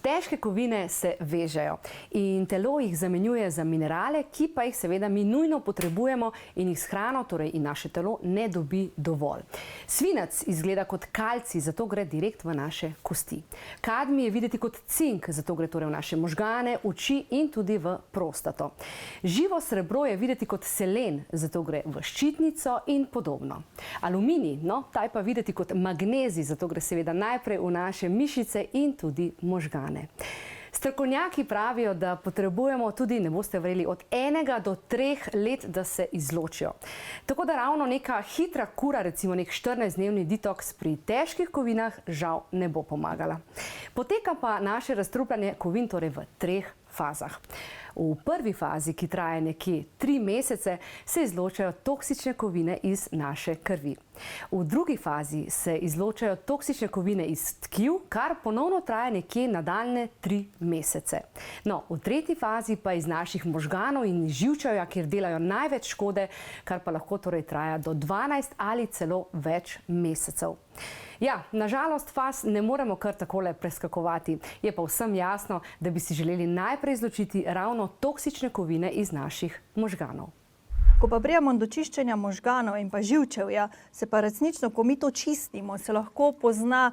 Težke kovine se vežejo in telo jih zamenjuje za minerale, ki pa jih seveda mi nujno potrebujemo in jih s hrano, torej in naše telo, ne dobi dovolj. Svinec izgleda kot kalcij, zato gre direkt v naše kosti. Kadmij je videti kot cink, zato gre torej v naše možgane, oči in tudi v prostato. Živo srebro je videti kot selen, zato gre v ščitnico in podobno. Aluminij, no, ta je pa videti kot magnezij, zato gre seveda najprej v naše mišice in tudi možgane. Strokovnjaki pravijo, da potrebujemo tudi, ne boste verjeli, od 1 do 3 let, da se izločijo. Tako da ravno neka hitra kura, recimo nek 14-dnevni detoks pri težkih kovinah, žal ne bo pomagala. Poteka pa naše razstrupljanje kovin torej v 3 fazah. V prvi fazi, ki traja nekje 3 mesece, se izločajo toksične kovine iz naše krvi. V drugi fazi se izločajo toksične kovine iz tkiv, kar ponovno traja nekje nadaljnje 3 mesece. No, v tretji fazi pa iz naših možganov in živčevja, kjer delajo največ škode, kar pa lahko torej traja do 12 ali celo več mesecev. Ja, nažalost faz ne moremo kar takole preskakovati. Je pa vsem jasno, da bi si želeli najprej izločiti ravno toksične kovine iz naših možganov. Ko pa prijemo do čiščenja možganov in pa živčevja, se pa resnično, ko mi to čistimo, se lahko pozna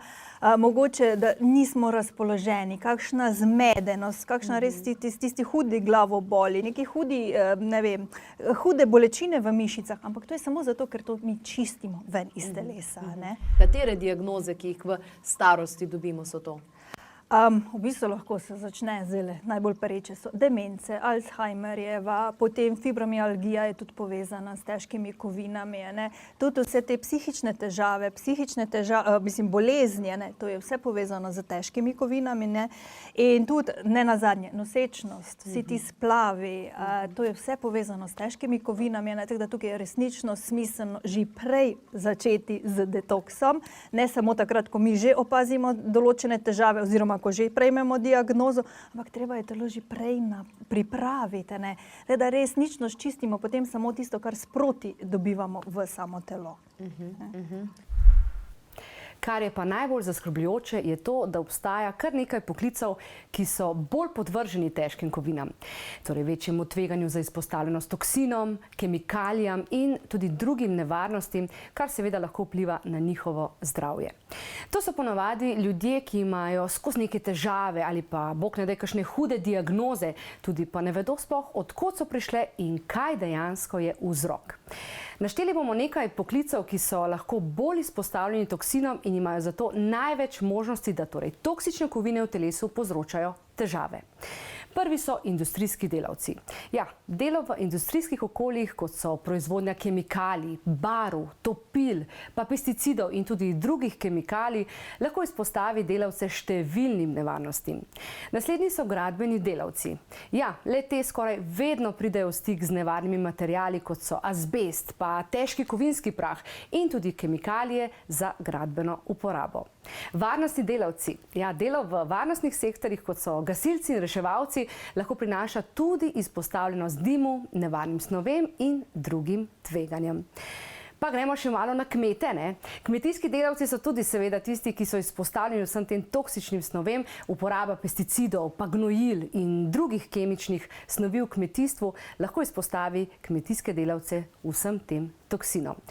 mogoče, da nismo razpoloženi, kakšna zmedenost, kakšna res tisti hudi glavoboli, neki hudi, ne vem, hude bolečine v mišicah, ampak to je samo zato, ker to mi čistimo ven iz telesa, ne? Katere diagnoze, ki jih v starosti dobimo, so to? V bistvu lahko se začne zdajle, najbolj pereče so demence, Alzheimerjeva, potem fibromialgija je tudi povezana s težkimi kovinami, ne. Tudi vse te psihične težave, bolezni, ne, to je vse povezano z težkimi kovinami, ne. In tudi nenazadnje nosečnost, vsi ti splavi, to je vse povezano s težkimi kovinami, ne, tako da tukaj je resnično smiselno že prej začeti z detoksom, ne samo takrat, ko mi že opazimo določene težave oziroma ko že prejmemo diagnozo, ampak treba je telo že prej pripraviti, ne? Da resnično čistimo potem samo tisto, kar sproti dobivamo v samo telo. Kar je pa najbolj zaskrbljujoče, je to, da obstaja kar nekaj poklicev, ki so bolj podvrženi težkim kovinam. Torej večjemu tveganju za izpostavljenost toksinom, kemikalijam in tudi drugim nevarnostim, kar seveda lahko vpliva na njihovo zdravje. To so ponavadi ljudje, ki imajo skozi neke težave ali pa, bog ne daj, kakšne hude diagnoze, tudi pa ne vedo sploh, od kod so prišle in kaj dejansko je vzrok. Našteli bomo nekaj poklicev, ki so lahko bolj izpostavljeni toksinom in imajo zato največ možnosti, da torej toksične kovine v telesu povzročajo težave. Prvi so industrijski delavci. Ja, delo v industrijskih okoljih, kot so proizvodnja kemikalij, barv, topil, pa pesticidov in tudi drugih kemikalij, lahko izpostavi delavce številnim nevarnostim. Naslednji so gradbeni delavci. Ja, le-te skoraj vedno pridejo v stik z nevarnimi materiali, kot so azbest, pa težki kovinski prah in tudi kemikalije za gradbeno uporabo. Varnostni delavci. Ja, delo v varnostnih sektorjih, kot so gasilci in reševalci, lahko prinaša tudi izpostavljenost dimu, nevarnim snovem in drugim tveganjem. Pa gremo še malo na kmete, ne? Kmetijski delavci so tudi seveda tisti, ki so izpostavljeni vsem tem toksičnim snovem, uporaba pesticidov, pa gnojil in drugih kemičnih snovi v kmetijstvu lahko izpostavi kmetijske delavce vsem tem toksinom.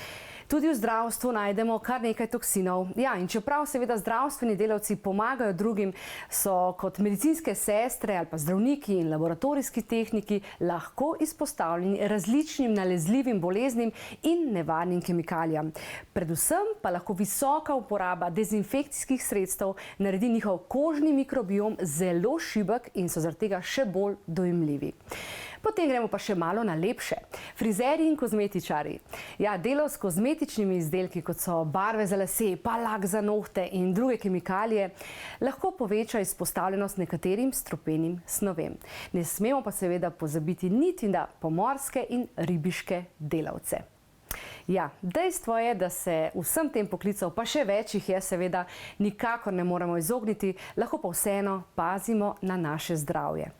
Tudi v zdravstvu najdemo kar nekaj toksinov. Ja, in čeprav seveda zdravstveni delavci pomagajo drugim, so kot medicinske sestre ali pa zdravniki in laboratorijski tehniki lahko izpostavljeni različnim nalezljivim boleznim in nevarnim kemikalijam. Predvsem pa lahko visoka uporaba dezinfekcijskih sredstev naredi njihov kožni mikrobiom zelo šibek in so zaradi tega še bolj dojemljivi. Potem gremo pa še malo na lepše. Frizerji in kozmetičarji. Ja, delo s kozmetičnimi izdelki, kot so barve za lase, pa lak za nohte in druge kemikalije, lahko poveča izpostavljenost nekaterim strupenim snovem. Ne smemo pa seveda pozabiti niti na pomorske in ribiške delavce. Ja, dejstvo je, da se vsem tem poklicev, pa še več jih je seveda, nikakor ne moremo izogniti, lahko pa vseeno pazimo na naše zdravje.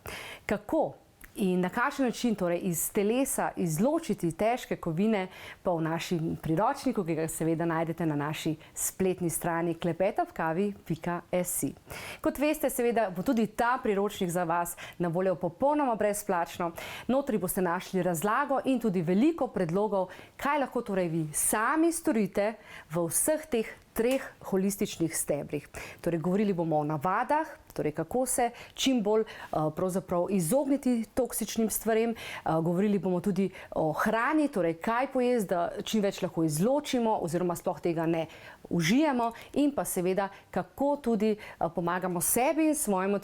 Kako? In na kakšen način torej iz telesa izločiti težke kovine, pa v našem priročniku, ki ga seveda najdete na naši spletni strani klepetavkavi.si. Kot veste, seveda bo tudi ta priročnik za vas na voljo popolnoma brezplačno. Notri boste našli razlago in tudi veliko predlogov, kaj lahko torej vi sami storite v vseh teh 3 holističnih stebrih. Torej, govorili bomo o navadah, torej kako se čim bolj pravzaprav izogniti toksičnim stvarem. Govorili bomo tudi o hrani, torej kaj pojesti, da čim več lahko izločimo oziroma sploh tega ne užijemo, in pa seveda kako tudi pomagamo sebi in svojemu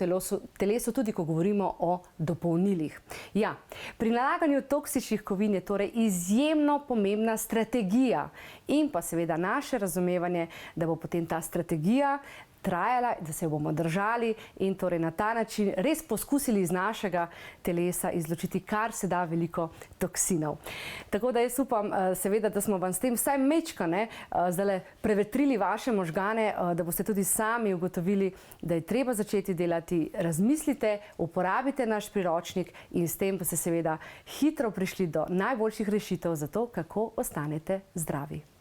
telesu, tudi ko govorimo o dopolnilih. Ja, pri nalaganju toksičnih kovin je torej izjemno pomembna strategija in pa seveda naše razumevanje, da bo potem ta strategija trajala, da se jo bomo držali in torej na ta način res poskusili iz našega telesa izločiti kar se da veliko toksinov. Tako da jaz upam, seveda, da smo vam s tem vsaj mečkane zdajle prevetrili vaše možgane, da boste tudi sami ugotovili, da je treba začeti delati. Razmislite, uporabite naš priročnik in s tem boste seveda hitro prišli do najboljših rešitev za to, kako ostanete zdravi.